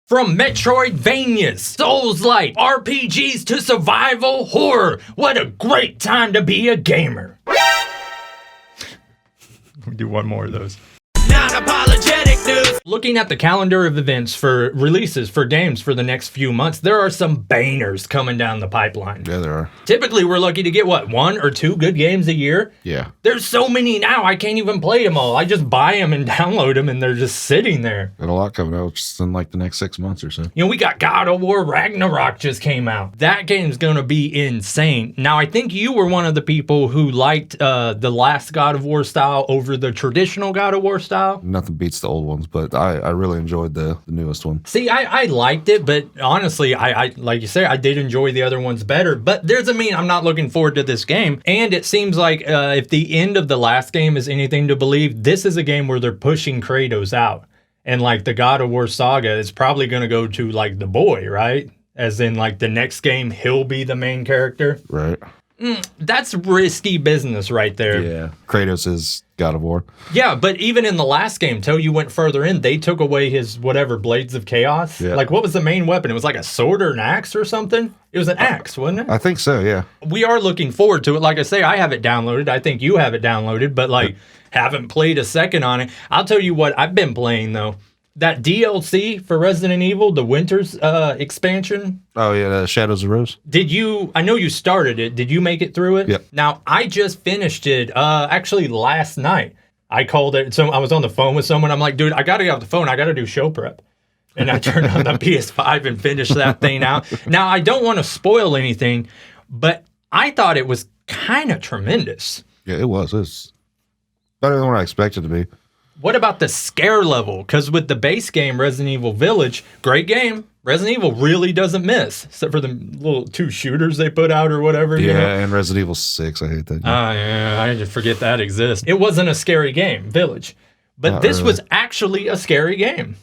From Metroidvanias, Souls-like, RPGs to survival horror, what a great time to be a gamer. We'll do one more of those. Non-apologetic news. Looking at the calendar of events for releases for games for the next few months, there are some bangers coming down the pipeline. Yeah, there are. Typically, we're lucky to get, what, 1 or 2 good games a year? Yeah. There's so many now, I can't even play them all. I just buy them and download them, and they're just sitting there. Got a lot coming out just in like the next 6 months or so. You know, we got God of War Ragnarok just came out. That game's gonna be insane. Now, I think you were one of the people who liked the last God of War style over the traditional God of War style. Nothing beats the old ones, but I really enjoyed the newest one. See, I liked it, but honestly, I like you say, I did enjoy the other ones better. But doesn't mean I'm not looking forward to this game. And it seems like if the end of the last game is anything to believe, this is a game where they're pushing Kratos out. And like the God of War saga is probably going to go to like the boy, right? As in like the next game, he'll be the main character. Right. That's risky business right there. Yeah. Kratos is God of War. Yeah, but even in the last game, till you went further in, they took away his whatever Blades of Chaos. Yeah. Like, what was the main weapon? It was like a sword or an axe or something? It was an axe, wasn't it? I think so, yeah. We are looking forward to it. Like I say, I have it downloaded. I think you have it downloaded, but like, haven't played a second on it. I'll tell you what I've been playing, though. That DLC for Resident Evil, the Winter's expansion. Oh, yeah, Shadows of Rose. I know you started it. Did you make it through it? Yep. Now, I just finished it actually last night. I called it. So I was on the phone with someone. I'm like, dude, I got to get off the phone. I got to do show prep. And I turned on the PS5 and finished that thing out. Now, I don't want to spoil anything, but I thought it was kind of tremendous. Yeah, it was. It's better than what I expected to be. What about the scare level? Because with the base game, Resident Evil Village, great game. Resident Evil really doesn't miss, except for the little 2 shooters they put out or whatever. Yeah, you know? and Resident Evil 6, I hate that. Yeah, I just forget that exists. It wasn't a scary game, Village. But Not this really. was actually a scary game.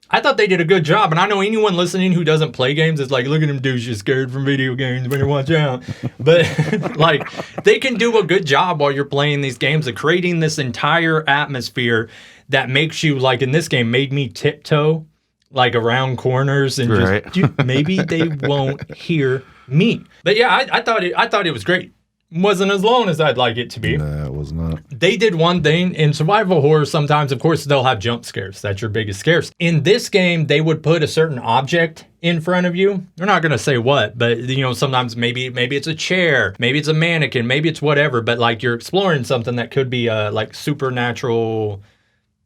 I thought they did a good job, and I know anyone listening who doesn't play games is like, look at them dudes, you're scared from video games, better watch out. But, like, they can do a good job while you're playing these games of creating this entire atmosphere that makes you, like in this game, made me tiptoe, like, around corners and Right. just, dude, maybe they won't hear me. But, yeah, I thought it was great. Wasn't as long as I'd like it to be. No, it was not. They did one thing in survival horror. Sometimes, of course, they'll have jump scares. That's your biggest scares. In this game, they would put a certain object in front of you. They're not going to say what, but you know, sometimes maybe it's a chair, maybe it's a mannequin, maybe it's whatever. But like you're exploring something that could be like supernatural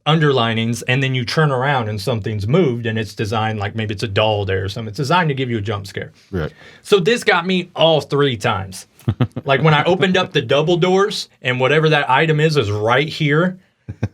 underlinings, and then you turn around and something's moved, and it's designed like maybe it's a doll there or something. It's designed to give you a jump scare. Right. So this got me all 3 times. Like when I opened up the double doors and whatever that item is right here.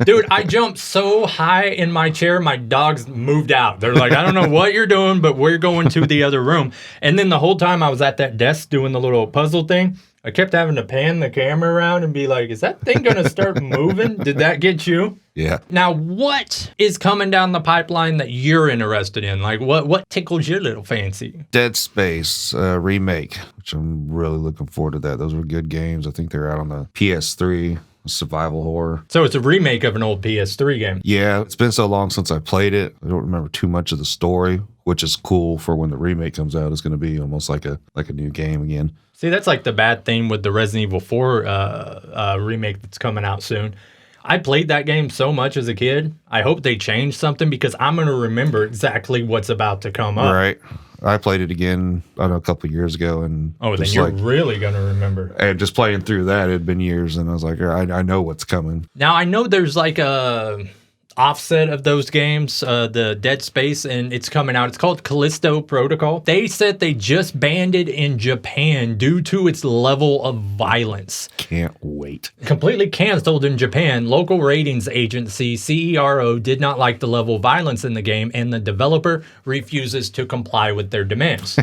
Dude, I jumped so high in my chair, my dogs moved out. They're like, I don't know what you're doing, but we're going to the other room. And then the whole time I was at that desk doing the little puzzle thing, I kept having to pan the camera around and be like, is that thing going to start moving? Did that get you? Yeah. Now, what is coming down the pipeline that you're interested in? Like, what tickles your little fancy? Dead Space remake, which I'm really looking forward to that. Those were good games. I think they're out on the PS3, survival horror. So it's a remake of an old PS3 game. Yeah, it's been so long since I played it. I don't remember too much of the story, which is cool for when the remake comes out. It's going to be almost like a new game again. See, that's like the bad thing with the Resident Evil 4 remake that's coming out soon. I played that game so much as a kid. I hope they change something because I'm going to remember exactly what's about to come up. Right. I played it again, I don't know, a couple of years ago. And then you're really going to remember. And just playing through that, it had been years, and I was like, I know what's coming. Now, I know there's like a offset of those games, the Dead Space, and it's coming out. It's called Callisto Protocol. They said they just banned it in Japan due to its level of violence. Can't wait. Completely canceled in Japan. Local ratings agency CERO did not like the level of violence in the game, and the developer refuses to comply with their demands.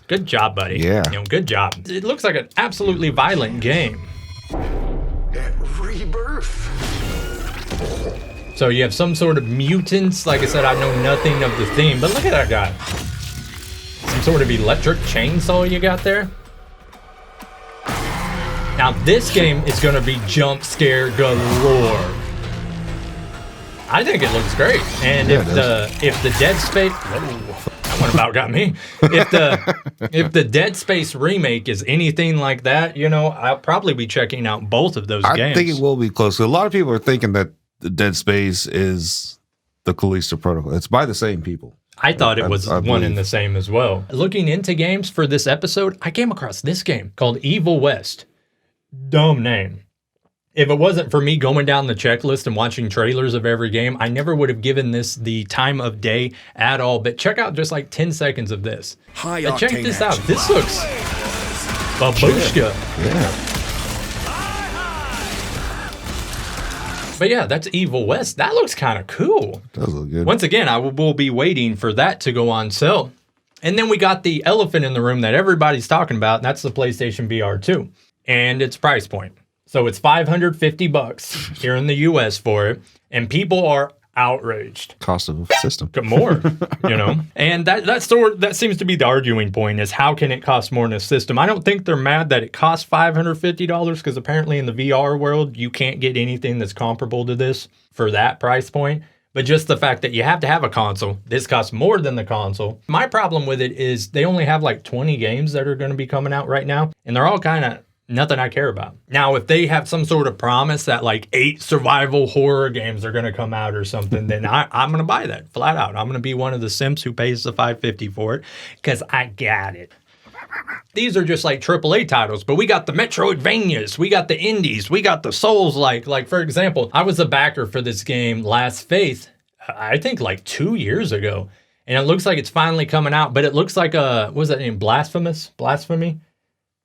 Good job, buddy. Yeah. You know, good job. It looks like an absolutely violent game. Rebirth. So you have some sort of mutants. Like I said, I know nothing of the theme, but look at that guy. Some sort of electric chainsaw you got there. Now this game is going to be jump scare galore. I think it looks great. And Yeah, if the Dead Space, that one about got me. If the Dead Space remake is anything like that, you know, I'll probably be checking out both of those games. I think it will be close. A lot of people are thinking that the Dead Space is the Callisto Protocol. It's by the same people. I thought it was I one and believe. the same as well. Looking into games for this episode, I came across this game called Evil West. Dumb name. If it wasn't for me going down the checklist and watching trailers of every game, I never would have given this the time of day at all. But check out just like 10 seconds of this. Check this out. This looks babushka. Yeah. But yeah, that's Evil West. That looks kind of cool. Does look good. Once again, I will be waiting for that to go on sale. And then we got the elephant in the room that everybody's talking about, and that's the PlayStation VR 2 and its price point. So it's $550 here in the US for it, and people are outraged. Cost of a system. More, you know? And that seems to be the arguing point, is how can it cost more in a system? I don't think they're mad that it costs $550, because apparently in the VR world, you can't get anything that's comparable to this for that price point. But just the fact that you have to have a console, this costs more than the console. My problem with it is they only have like 20 games that are going to be coming out right now, and they're all kind of nothing I care about. Now, if they have some sort of promise that like 8 survival horror games are going to come out or something, then I'm going to buy that flat out. I'm going to be one of the simps who pays the $550 for it, because I got it. These are just like AAA titles, but we got the Metroidvanias, we got the indies, we got the Souls-like. Like, for example, I was a backer for this game, Last Faith, I think like 2 years ago. And it looks like it's finally coming out, but it looks like what was that name? Blasphemy?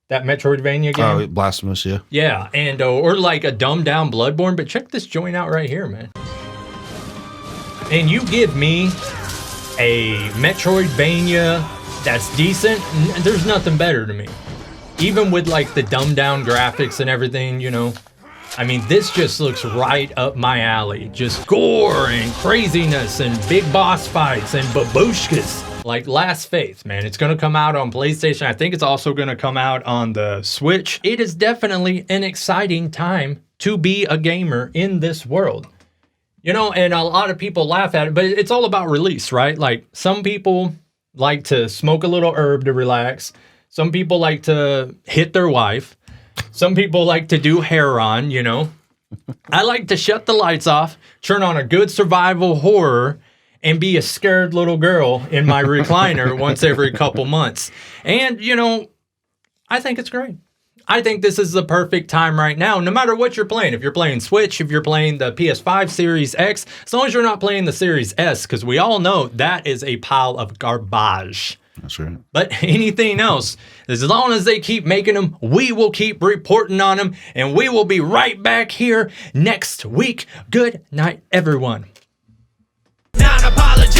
That Metroidvania game? Oh, Blasphemous, yeah. Yeah, and or like a dumbed down Bloodborne, but check this joint out right here, man. And you give me a Metroidvania that's decent, there's nothing better to me. Even with like the dumbed down graphics and everything, you know. I mean, this just looks right up my alley. Just gore and craziness and big boss fights and babushkas. Like Last Faith, man. It's going to come out on PlayStation. I think it's also going to come out on the Switch. It is definitely an exciting time to be a gamer in this world. You know, and a lot of people laugh at it, but it's all about release, right? Like, some people like to smoke a little herb to relax. Some people like to hit their wife. Some people like to do heroin, you know. I like to shut the lights off, turn on a good survival horror, and be a scared little girl in my recliner once every couple months. And, you know, I think it's great. I think this is the perfect time right now, no matter what you're playing. If you're playing Switch, if you're playing the PS5 Series X, as long as you're not playing the Series S, because we all know that is a pile of garbage. That's right. But anything else, as long as they keep making them, we will keep reporting on them, and we will be right back here next week. Good night, everyone. Non-apologetic.